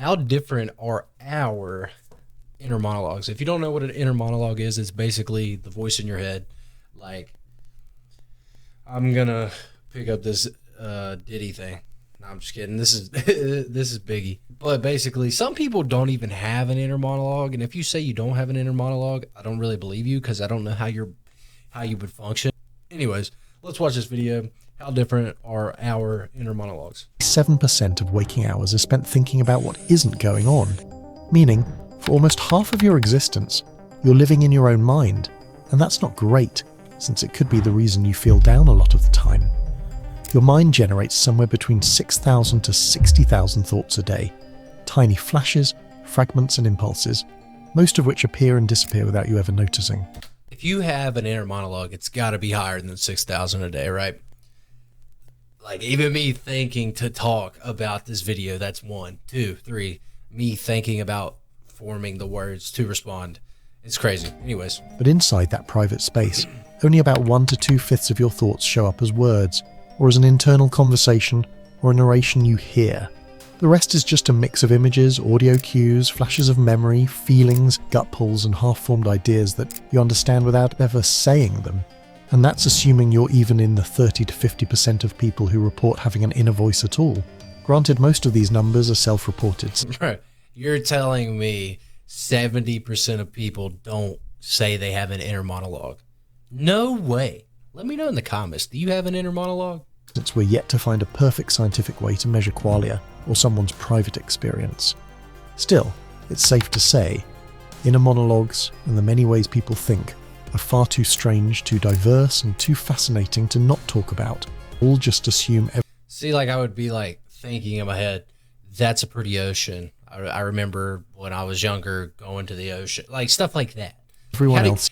How different are our inner monologues? If you don't know what an inner monologue is, it's basically the voice in your head. Like, I'm gonna pick up this Diddy thing. No, I'm just kidding. This is this is Biggie. But basically, some people don't even have an inner monologue, and if you say you don't have an inner monologue, I don't really believe you because I don't know how you would function. Anyways, let's watch this video. How different are our inner monologues? 7% of waking hours are spent thinking about what isn't going on, meaning for almost half of your existence, you're living in your own mind, and that's not great, since it could be the reason you feel down a lot of the time. Your mind generates somewhere between 6,000 to 60,000 thoughts a day, tiny flashes, fragments and impulses, most of which appear and disappear without you ever noticing. If you have an inner monologue, it's got to be higher than 6,000 a day, right? Like, even me thinking to talk about this video, that's 1, 2, 3. Me thinking about forming the words to respond. It's crazy. Anyways. But inside that private space, only about 1 to 2/5 of your thoughts show up as words, or as an internal conversation, or a narration you hear. The rest is just a mix of images, audio cues, flashes of memory, feelings, gut pulls, and half-formed ideas that you understand without ever saying them. And that's assuming you're even in the 30 to 50% of people who report having an inner voice at all. Granted, most of these numbers are self-reported. Right. You're telling me 70% of people don't say they have an inner monologue? No way. Let me know in the comments. Do you have an inner monologue? Since we're yet to find a perfect scientific way to measure qualia or someone's private experience. Still, it's safe to say, inner monologues and the many ways people think are far too strange, too diverse, and too fascinating to not talk about. All just assume... See, like, I would be, like, thinking in my head, that's a pretty ocean. I remember when I was younger going to the ocean. Like, stuff like that.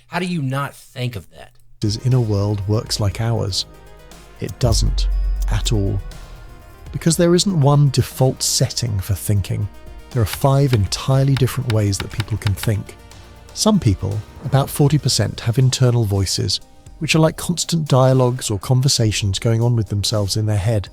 How do you not think of that? His inner world works like ours. It doesn't, at all. Because there isn't one default setting for thinking. There are 5 entirely different ways that people can think. Some people, about 40%, have internal voices, which are like constant dialogues or conversations going on with themselves in their head.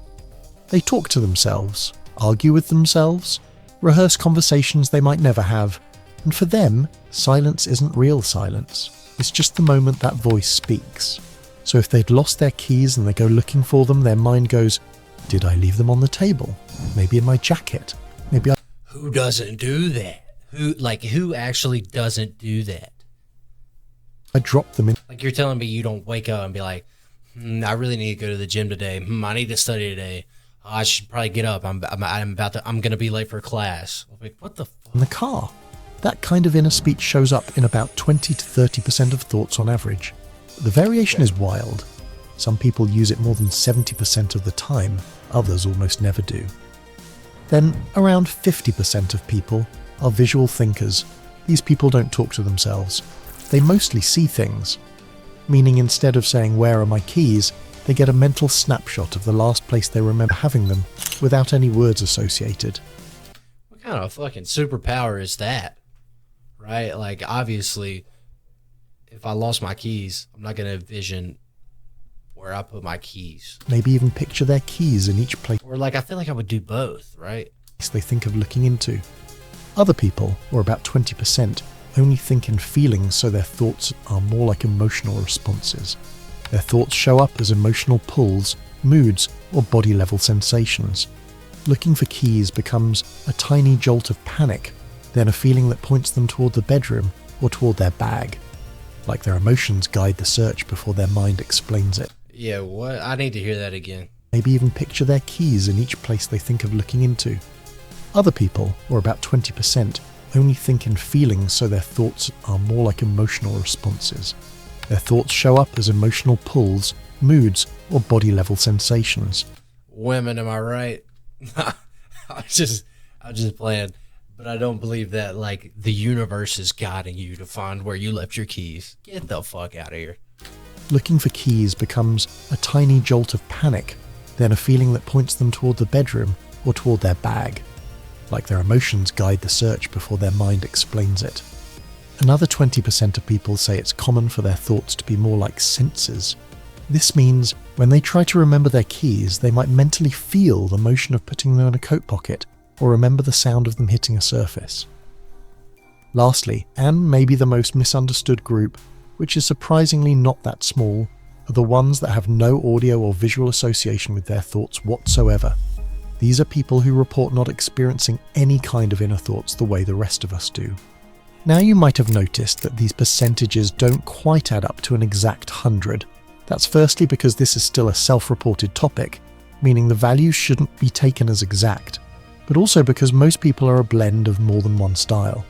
They talk to themselves, argue with themselves, rehearse conversations they might never have, and for them, silence isn't real silence. It's just the moment that voice speaks. So if they'd lost their keys and they go looking for them, their mind goes, did I leave them on the table? Maybe in my jacket? Maybe I... Who doesn't do that? Who actually doesn't do that? I dropped them in... Like, you're telling me you don't wake up and be like, I really need to go to the gym today. I need to study today. I should probably get up. I'm going to be late for class. Like, what the fuck? In the car. That kind of inner speech shows up in about 20 to 30% of thoughts on average. The variation is wild. Some people use it more than 70% of the time, others almost never do. Then, around 50% of people are visual thinkers. These people don't talk to themselves. They mostly see things, meaning instead of saying, "Where are my keys?" they get a mental snapshot of the last place they remember having them, without any words associated. What kind of fucking superpower is that? Right? Like, obviously, if I lost my keys, I'm not going to envision where I put my keys. Maybe even picture their keys in each place. Or, like, I feel like I would do both, right? They think of looking into. Other people, or about 20%, only think in feelings, so their thoughts are more like emotional responses. Their thoughts show up as emotional pulls, moods, or body-level sensations. Looking for keys becomes a tiny jolt of panic, then a feeling that points them toward the bedroom or toward their bag. Like their emotions guide the search before their mind explains it. Yeah, what? I need to hear that again. Maybe even picture their keys in each place they think of looking into. Other people, or about 20%, only think in feelings, so their thoughts are more like emotional responses. Their thoughts show up as emotional pulls, moods, or body-level sensations. Women, am I right? I just playing. But I don't believe that, like, the universe is guiding you to find where you left your keys. Get the fuck out of here. Looking for keys becomes a tiny jolt of panic, then a feeling that points them toward the bedroom or toward their bag. Like their emotions guide the search before their mind explains it. Another 20% of people say it's common for their thoughts to be more like senses. This means when they try to remember their keys, they might mentally feel the motion of putting them in a coat pocket, or remember the sound of them hitting a surface. Lastly, and maybe the most misunderstood group, which is surprisingly not that small, are the ones that have no audio or visual association with their thoughts whatsoever. These are people who report not experiencing any kind of inner thoughts the way the rest of us do. Now you might have noticed that these percentages don't quite add up to an exact 100. That's firstly because this is still a self-reported topic, meaning the values shouldn't be taken as exact, but also because most people are a blend of more than one style.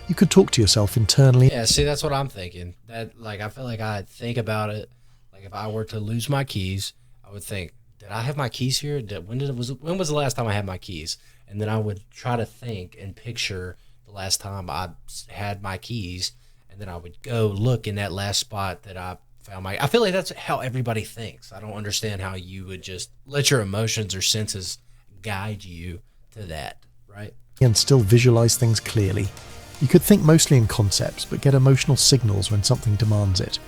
You could talk to yourself internally. Yeah, see, that's what I'm thinking. That, like, I feel like I'd think about it. Like, if I were to lose my keys, I would think, did I have my keys here? When was the last time I had my keys? And then I would try to think and picture the last time I had my keys, and then I would go look in that last spot that I found I feel like that's how everybody thinks. I don't understand how you would just let your emotions or senses guide you to that, right? And still visualize things clearly. You could think mostly in concepts, but get emotional signals when something demands it.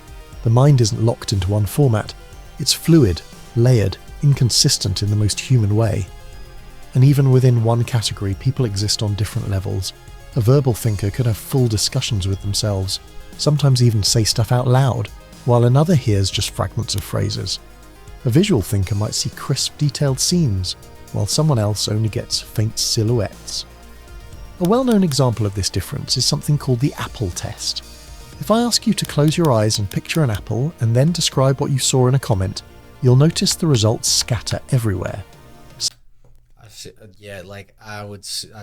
The mind isn't locked into one format. It's fluid, layered, inconsistent in the most human way. And even within one category, people exist on different levels. A verbal thinker could have full discussions with themselves, sometimes even say stuff out loud, while another hears just fragments of phrases. A visual thinker might see crisp, detailed scenes, while someone else only gets faint silhouettes. A well-known example of this difference is something called the apple test. If I ask you to close your eyes and picture an apple and then describe what you saw in a comment, you'll notice the results scatter everywhere. I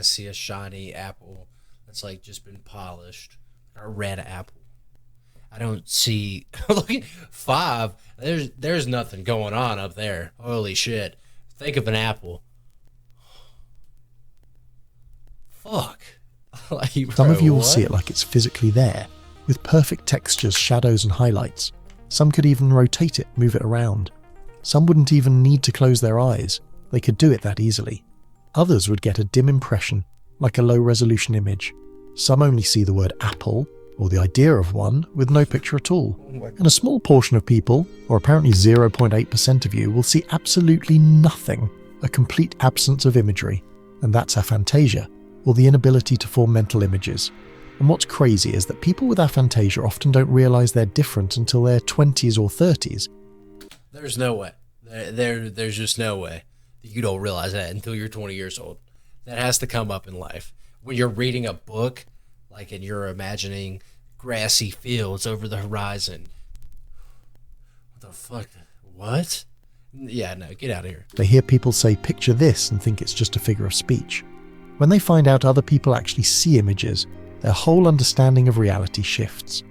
see a shiny apple that's like just been polished, a red apple. I don't see look at 5. There's nothing going on up there. Holy shit! Think of an apple. Fuck. Some of you will see it like it's physically there, with perfect textures, shadows and highlights. Some could even rotate it, move it around. Some wouldn't even need to close their eyes. They could do it that easily. Others would get a dim impression, like a low-resolution image. Some only see the word apple, or the idea of one, with no picture at all. And a small portion of people, or apparently 0.8% of you, will see absolutely nothing, a complete absence of imagery. And that's aphantasia, or the inability to form mental images. And what's crazy is that people with aphantasia often don't realise they're different until their 20s or 30s. There's no way. There's just no way that you don't realize that until you're 20 years old. That has to come up in life. When you're reading a book, like, and you're imagining grassy fields over the horizon. What the fuck? What? Yeah, no, get out of here. They hear people say, picture this, and think it's just a figure of speech. When they find out other people actually see images, their whole understanding of reality shifts.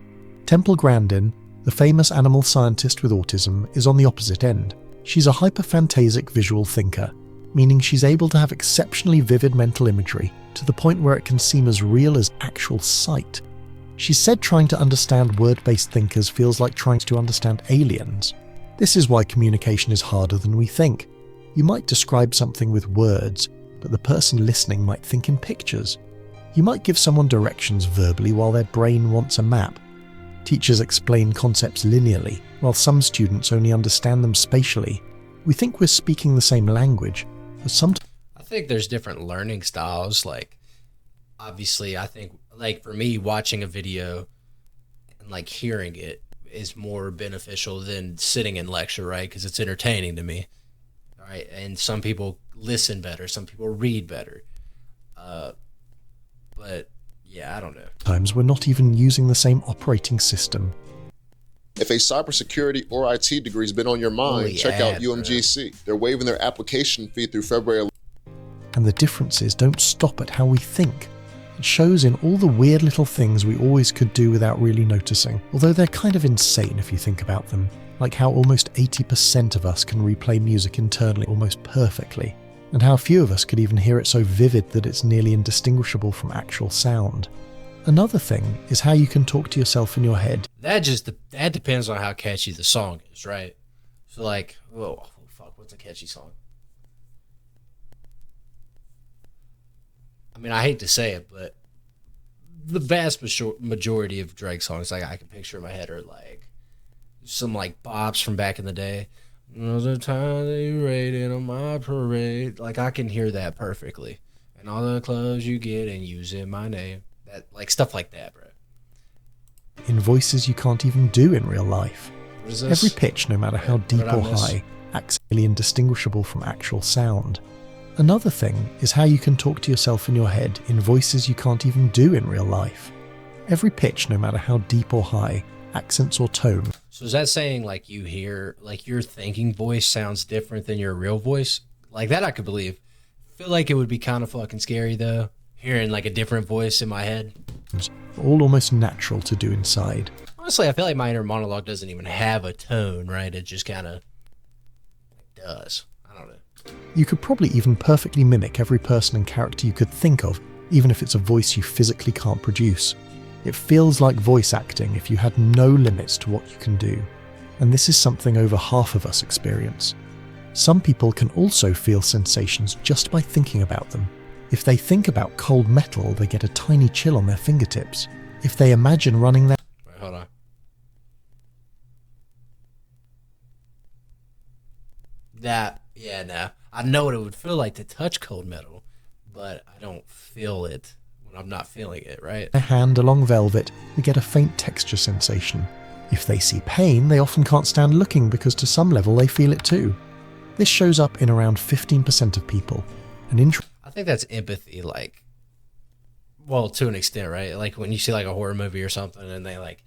Temple Grandin, the famous animal scientist with autism, is on the opposite end. She's a hyperphantasic visual thinker, meaning she's able to have exceptionally vivid mental imagery to the point where it can seem as real as actual sight. She said trying to understand word-based thinkers feels like trying to understand aliens. This is why communication is harder than we think. You might describe something with words, but the person listening might think in pictures. You might give someone directions verbally while their brain wants a map. Teachers explain concepts linearly, while some students only understand them spatially. We think we're speaking the same language, but sometimes... I think there's different learning styles. Like, obviously, I think, like, for me, watching a video and, like, hearing it is more beneficial than sitting in lecture, right? Because it's entertaining to me, right? And some people listen better. Some people read better. But, yeah, I don't know. Sometimes we're not even using the same operating system. If a cybersecurity or IT degree has been on your mind, check out UMGC. Bro. They're waiving their application fee through February. And the differences don't stop at how we think. It shows in all the weird little things we always could do without really noticing, although they're kind of insane if you think about them, like how almost 80% of us can replay music internally almost perfectly, and how few of us could even hear it so vivid that it's nearly indistinguishable from actual sound. Another thing is how you can talk to yourself in your head. That depends on how catchy the song is, right? So, like, oh fuck, what's a catchy song? I mean, I hate to say it, but the vast majority of Drake songs, like, I can picture in my head are like some like bops from back in the day. There was a time that you raided on my parade. Like, I can hear that perfectly. And all the clothes you get and using my name. That, like, stuff like that, bro. In voices you can't even do in real life. What is this? Every pitch, no matter how deep or high, acts indistinguishable from actual sound. Another thing is how you can talk to yourself in your head in voices you can't even do in real life. Every pitch, no matter how deep or high, accents or tone. So is that saying, like, you hear, like, your thinking voice sounds different than your real voice? Like, that I could believe. Feel like it would be kind of fucking scary, though, hearing, like, a different voice in my head. All almost natural to do inside. Honestly, I feel like my inner monologue doesn't even have a tone, right? It just kind of does. I don't know. You could probably even perfectly mimic every person and character you could think of, even if it's a voice you physically can't produce. It feels like voice acting if you had no limits to what you can do. And this is something over half of us experience. Some people can also feel sensations just by thinking about them. If they think about cold metal, they get a tiny chill on their fingertips. If they imagine running their... Wait, hold on. Yeah, no. I know what it would feel like to touch cold metal, but I don't feel it when I'm not feeling it, right? their hand along velvet, they get a faint texture sensation. If they see pain, they often can't stand looking because to some level they feel it too. This shows up in around 15% of people. I think that's empathy, like, well, to an extent, right? Like when you see like a horror movie or something and they like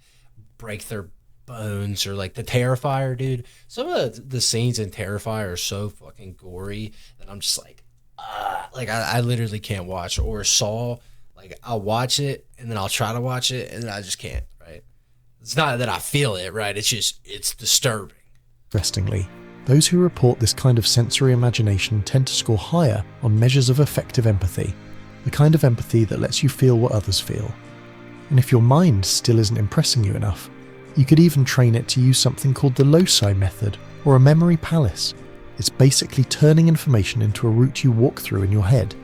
break their bones, or like the Terrifier, dude. Some of the scenes in Terrifier are so fucking gory that I'm just like, I literally can't watch. Or Saw, like I'll watch it and then I'll try to watch it and then I just can't, right? It's not that I feel it, right? It's just, it's disturbing. Interestingly, those who report this kind of sensory imagination tend to score higher on measures of effective empathy, the kind of empathy that lets you feel what others feel. And if your mind still isn't impressing you enough, you could even train it to use something called the loci method, or a memory palace. It's basically turning information into a route you walk through in your head.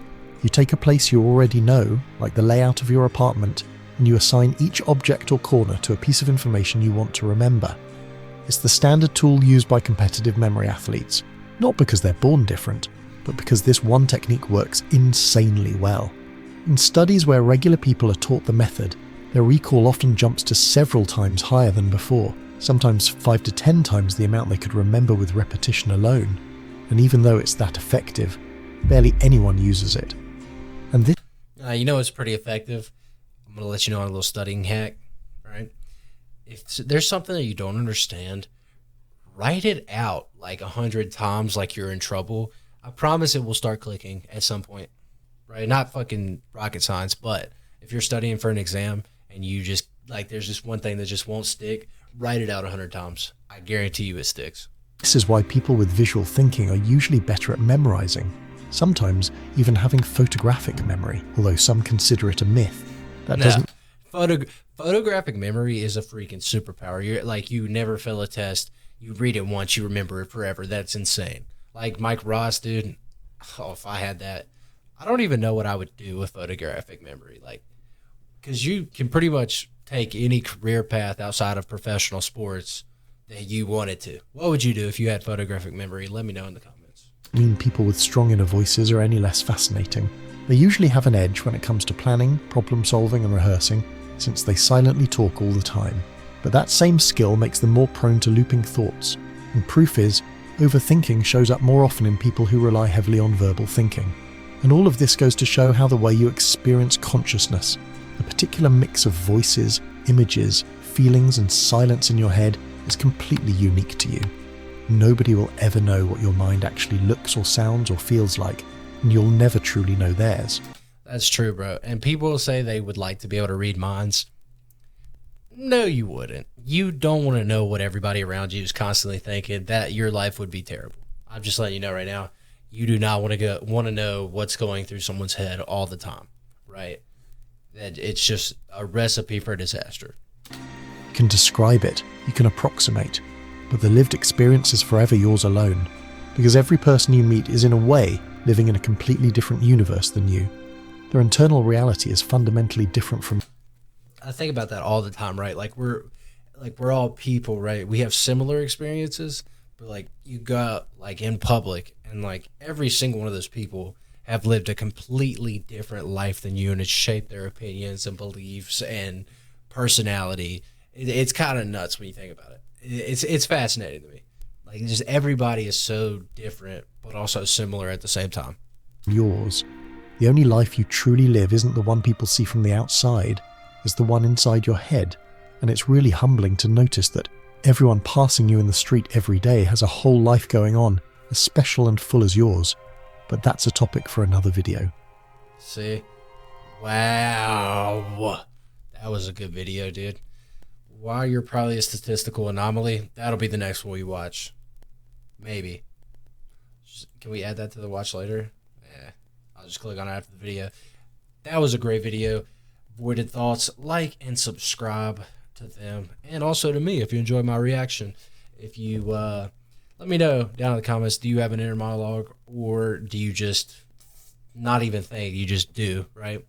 You take a place you already know, like the layout of your apartment, and you assign each object or corner to a piece of information you want to remember. It's the standard tool used by competitive memory athletes, not because they're born different, but because this one technique works insanely well. In studies where regular people are taught the method, their recall often jumps to several times higher than before, sometimes 5 to 10 times the amount they could remember with repetition alone. And even though it's that effective, barely anyone uses it. And this... You know it's pretty effective? I'm going to let you know on a little studying hack, right? If there's something that you don't understand, write it out like 100 times like you're in trouble. I promise it will start clicking at some point, right? Not fucking rocket science, but if you're studying for an exam and you just, like, there's just one thing that just won't stick, write it out 100 times. I guarantee you it sticks. This is why people with visual thinking are usually better at memorizing, sometimes even having photographic memory, although some consider it a myth. That doesn't... Photographic memory is a freaking superpower. You're like, you never fail a test. You read it once, you remember it forever. That's insane. Like Mike Ross, dude. Oh, if I had that, I don't even know what I would do with photographic memory. Like, because you can pretty much take any career path outside of professional sports that you wanted to. What would you do if you had photographic memory? Let me know in the comments. Mean people with strong inner voices are any less fascinating. They usually have an edge when it comes to planning, problem solving and rehearsing, since they silently talk all the time. But that same skill makes them more prone to looping thoughts. And proof is, overthinking shows up more often in people who rely heavily on verbal thinking. And all of this goes to show how the way you experience consciousness, the particular mix of voices, images, feelings and silence in your head, is completely unique to you. Nobody will ever know what your mind actually looks or sounds or feels like, and you'll never truly know theirs. That's true, bro. And people say they would like to be able to read minds. No, you wouldn't. You don't want to know what everybody around you is constantly thinking. That your life would be terrible. I'm just letting you know right now. You do not want to know what's going through someone's head all the time, right? That it's just a recipe for disaster. You can describe it, you can approximate, but the lived experience is forever yours alone, because every person you meet is in a way living in a completely different universe than you. Their internal reality is fundamentally different from... I think about that all the time, right? Like we're all people, right? We have similar experiences, but like you go out like in public and like every single one of those people have lived a completely different life than you, and it's shaped their opinions and beliefs and personality. It's kind of nuts when you think about it. It's fascinating to me. Like, just everybody is so different, but also similar at the same time. Yours. The only life you truly live isn't the one people see from the outside, it's the one inside your head. And it's really humbling to notice that everyone passing you in the street every day has a whole life going on, as special and full as yours. But that's a topic for another video. See? Wow. That was a good video, dude. Why you're probably a statistical anomaly, that'll be the next one we watch. Maybe. Can we add that to the watch later? Yeah. I'll just click on it after the video. That was a great video. Voided Thoughts. Like and subscribe to them. And also to me if you enjoy my reaction. If you let me know down in the comments, do you have an inner monologue, or do you just not even think, you just do, right?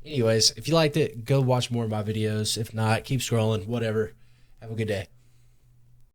Anyways, if you liked it, go watch more of my videos. If not, keep scrolling, whatever. Have a good day.